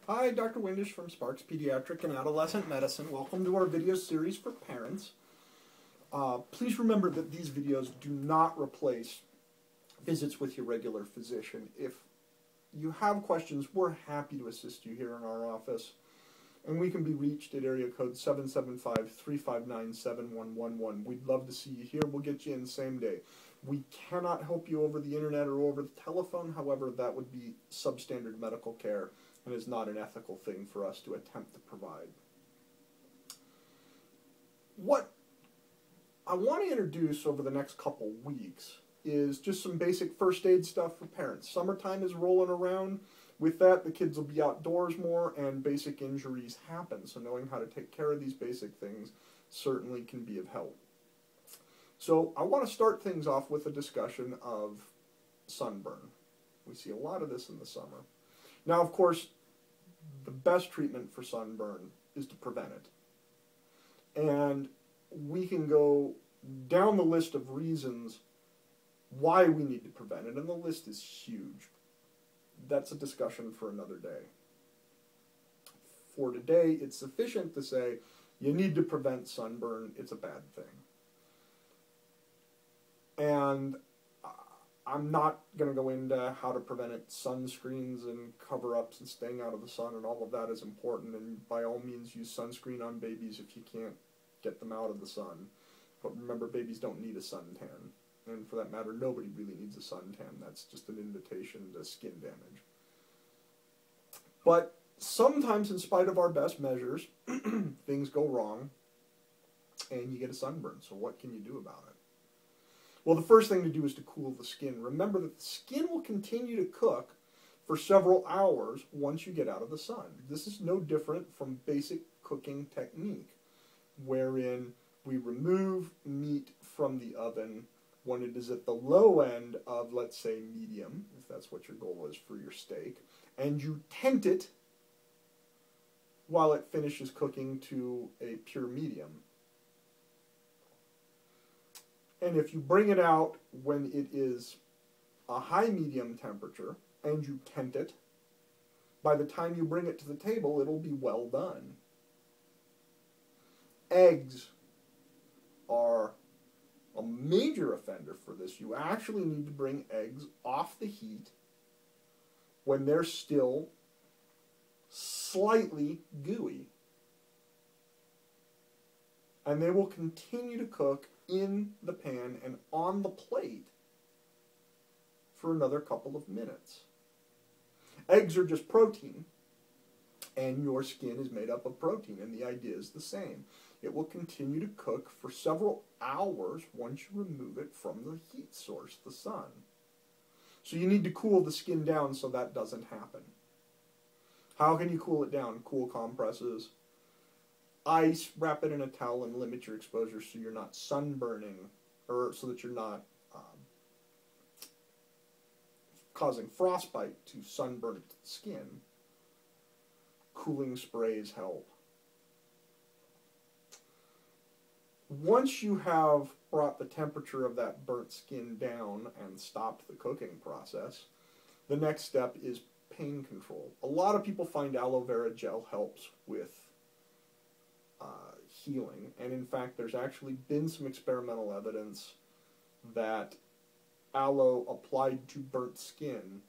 Hi, Dr. Windisch from Sparks Pediatric and Adolescent Medicine. Welcome to our video series for parents. Please remember that these videos do not replace visits with your regular physician. If you have questions, we're happy to assist you here in our office. And we can be reached at area code 775-359-7111. We'd love to see you here. We'll get you in same day. We cannot help you over the internet or over the telephone. However, that would be substandard medical care and is not an ethical thing for us to attempt to provide. What I want to introduce over the next couple weeks is just some basic first aid stuff for parents. Summertime is rolling around. With that, the kids will be outdoors more and basic injuries happen. So knowing how to take care of these basic things certainly can be of help. So I want to start things off with a discussion of sunburn. We see a lot of this in the summer. Now, of course, the best treatment for sunburn is to prevent it. And we can go down the list of reasons why we need to prevent it, and the list is huge. That's a discussion for another day. For today, it's sufficient to say you need to prevent sunburn. It's a bad thing. And I'm not going to go into how to prevent it. Sunscreens and cover-ups and staying out of the sun and all of that is important. And by all means, use sunscreen on babies if you can't get them out of the sun. But remember, babies don't need a suntan. And for that matter, nobody really needs a suntan. That's just an invitation to skin damage. But sometimes, in spite of our best measures, things go wrong and you get a sunburn. So what can you do about it? Well, the first thing to do is to cool the skin. Remember that the skin will continue to cook for several hours once you get out of the sun. This is no different from basic cooking technique, wherein we remove meat from the oven when it is at the low end of, let's say, medium, if that's what your goal is for your steak, and you tent it while it finishes cooking to a pure medium. And if you bring it out when it is a high medium temperature and you tent it, by the time you bring it to the table, it'll be well done. Eggs are a major offender for this. You actually need to bring eggs off the heat when they're still slightly gooey. And they will continue to cook in the pan and on the plate for another couple of minutes. Eggs are just protein, and your skin is made up of protein, and the idea is the same. It will continue to cook for several hours once you remove it from the heat source, the sun. So you need to cool the skin down so that doesn't happen. How can you cool it down? Cool compresses. Ice, wrap it in a towel and limit your exposure so you're not sunburning, or so that you're not causing frostbite to sunburnt skin. Cooling sprays help. Once you have brought the temperature of that burnt skin down and stopped the cooking process, the next step is pain control. A lot of people find aloe vera gel helps with healing, and in fact there's actually been some experimental evidence that aloe applied to burnt skin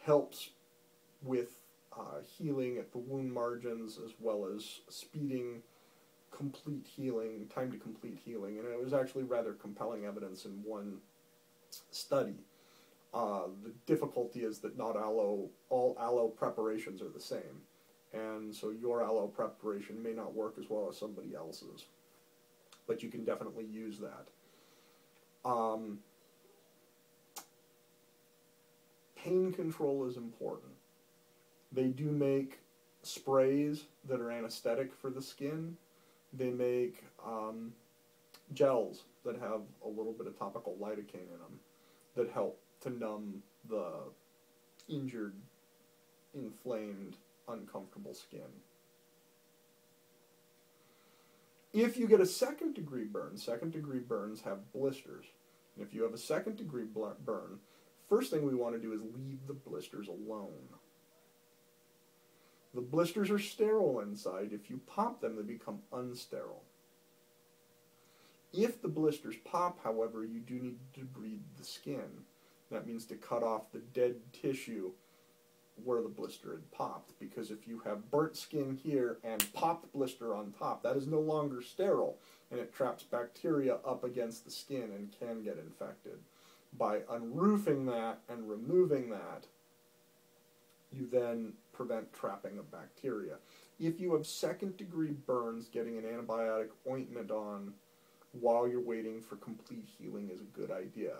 helps with healing at the wound margins, as well as speeding complete healing, time to complete healing, and it was actually rather compelling evidence in one study. The difficulty is that not all aloe preparations are the same. And so your aloe preparation may not work as well as somebody else's. But you can definitely use that. Pain control is important. They do make sprays that are anesthetic for the skin. They make gels that have a little bit of topical lidocaine in them that help to numb the injured, inflamed, uncomfortable skin. If you get a second-degree burn, second-degree burns have blisters. And if you have a second-degree burn, first thing we want to do is leave the blisters alone. The blisters are sterile inside. If you pop them, they become unsterile. If the blisters pop, however, you do need to debride the skin. That means to cut off the dead tissue where the blister had popped, because if you have burnt skin here and popped blister on top, that is no longer sterile, and it traps bacteria up against the skin and can get infected. By unroofing that and removing that, you then prevent trapping of bacteria. If you have second-degree burns, getting an antibiotic ointment on while you're waiting for complete healing is a good idea.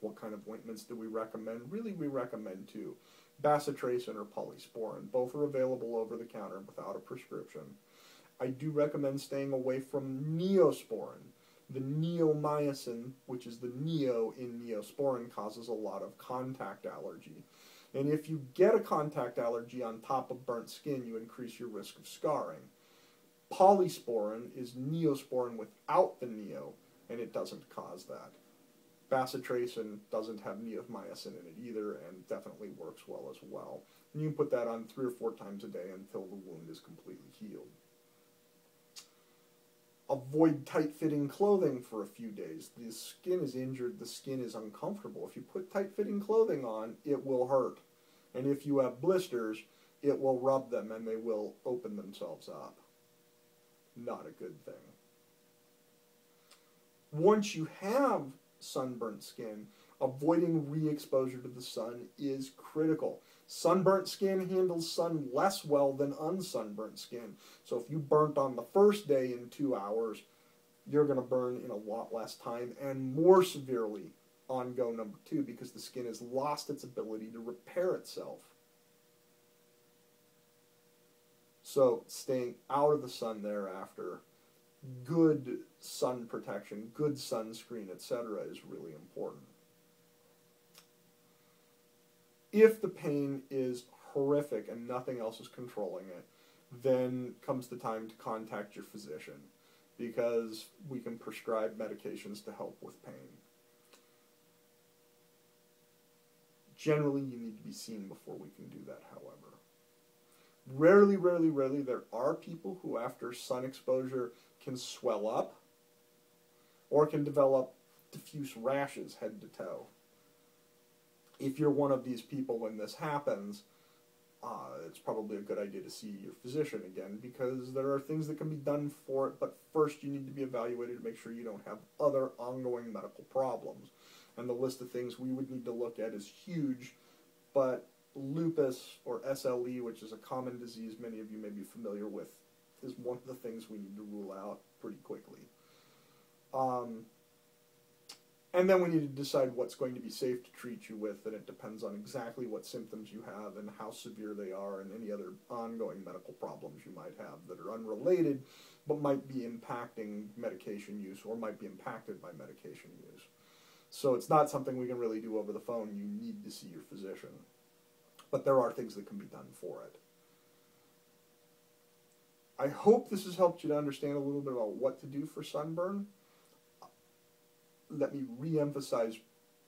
What kind of ointments do we recommend? Really, we recommend two: bacitracin or polysporin. Both are available over the counter without a prescription. I do recommend staying away from neosporin. The neomycin, which is the neo in neosporin, causes a lot of contact allergy. And if you get a contact allergy on top of burnt skin, you increase your risk of scarring. Polysporin is neosporin without the neo, and it doesn't cause that. Bacitracin doesn't have neomycin in it either, and definitely works well as well. And you can put that on 3 or 4 times a day until the wound is completely healed. Avoid tight-fitting clothing for a few days. The skin is injured, the skin is uncomfortable. If you put tight-fitting clothing on, it will hurt. And if you have blisters, it will rub them and they will open themselves up. Not a good thing. Once you have sunburnt skin, avoiding re-exposure to the sun is critical. Sunburnt skin handles sun less well than unsunburnt skin. So if you burnt on the first day in 2 hours, you're going to burn in a lot less time and more severely on go number 2, because the skin has lost its ability to repair itself. So staying out of the sun thereafter, good sun protection, good sunscreen, etc. is really important. If the pain is horrific and nothing else is controlling it, then comes the time to contact your physician, because we can prescribe medications to help with pain. Generally, you need to be seen before we can do that, however. Rarely, there are people who after sun exposure can swell up or can develop diffuse rashes head to toe. If you're one of these people when this happens, it's probably a good idea to see your physician again, because there are things that can be done for it, but first you need to be evaluated to make sure you don't have other ongoing medical problems. And the list of things we would need to look at is huge, but lupus, or SLE, which is a common disease many of you may be familiar with, is one of the things we need to rule out pretty quickly. And then we need to decide what's going to be safe to treat you with, and it depends on exactly what symptoms you have and how severe they are and any other ongoing medical problems you might have that are unrelated but might be impacting medication use or might be impacted by medication use. So it's not something we can really do over the phone. You need to see your physician. But there are things that can be done for it. I hope this has helped you to understand a little bit about what to do for sunburn. Let me re-emphasize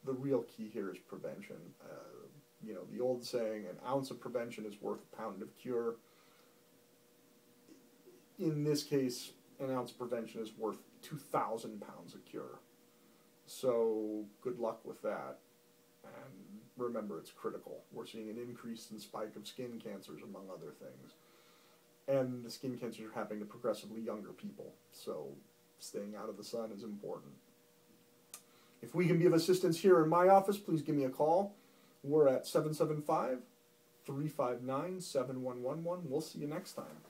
the real key here is prevention. You know, the old saying, an ounce of prevention is worth a pound of cure. In this case, an ounce of prevention is worth 2,000 pounds of cure. So good luck with that. And remember, it's critical. We're seeing an increase in spike of skin cancers, among other things. And the skin cancers are happening to progressively younger people. So staying out of the sun is important. If we can be of assistance here in my office, please give me a call. We're at 775-359-7111. We'll see you next time.